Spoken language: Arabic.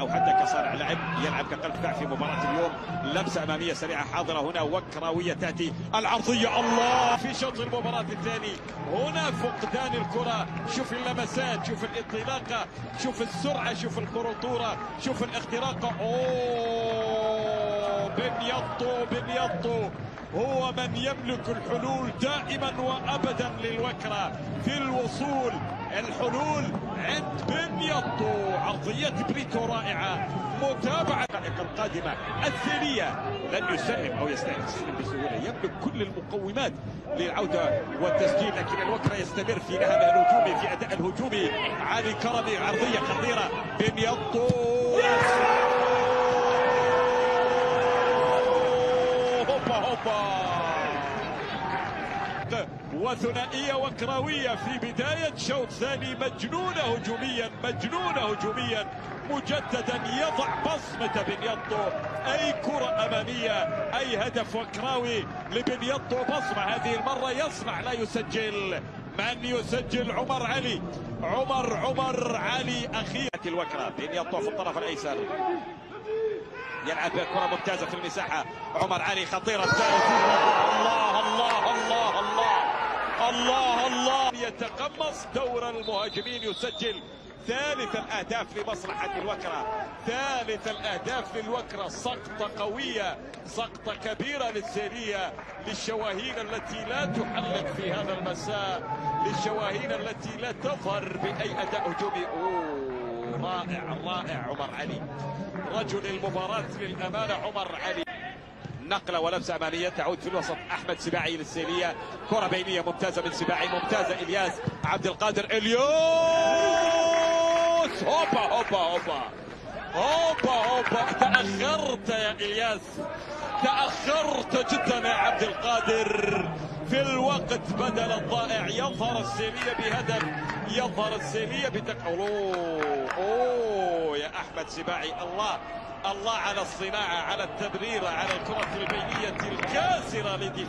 او حتى كصانع لعب يلعب كقلب دفاع في مباراه اليوم. لمسه اماميه سريعه حاضره هنا وكرويه تاتي العرضيه الله في شوط المباراه الثاني. هنا فقدان الكره، شوف اللمسات، شوف الانطلاقه، شوف السرعه، شوف الخطوره، شوف الاختراق. اوه بنياطو هو من يملك الحلول دائما وابدا للوكره في الوصول. الحلول عند بنياطو، عرضية بريتو رائعة. متابعة القادمة الثانية لن يسلم او يستسلم بسهولة، يملك كل المقومات للعودة والتسجيل، لكن الوكرة يستمر في نهبه الهجومي، في اداء الهجومي. علي كرمي عرضية خطيرة، بنياطو هوبا وثنائية وكروية في بداية شوط ثاني مجنونة هجوميا مجددا. يضع بصمة بنياطو، أي كرة أمامية أي هدف وكراوي لبنياطو بصمة. هذه المرة يصنع لا يسجل. من يسجل؟ عمر علي أخيرا الوكرة. بنياطو في الطرف الأيسر يلعب كرة ممتازة في المساحة. عمر علي خطيرة، الله يتقمص دور المهاجمين، يسجل ثالث الأهداف لمصلحة الوكرة، ثالث الأهداف للوكرة. سقطة قوية، سقطة كبيرة للسيرية، للشواهين التي لا تحلق في هذا المساء، للشواهين التي لا تظهر بأي أداء هجومي. رائع عمر علي، رجل المباراة للأمانة عمر علي. نقلة ولمسة أمامية تعود في الوسط. أحمد سباعي للسيرية، كرة بينية ممتازة من سباعي، ممتازة إلياس عبد القادر. إلياس هوبا تأخرت يا إلياس، تأخرت جدا يا عبد القادر في الوقت بدل الضائع. يظهر السيرية بهدف، يظهر السيرية يا أحمد سباعي. الله على الصناعة، على التمريرة، على الكرة البينية الكاسرة لدفاع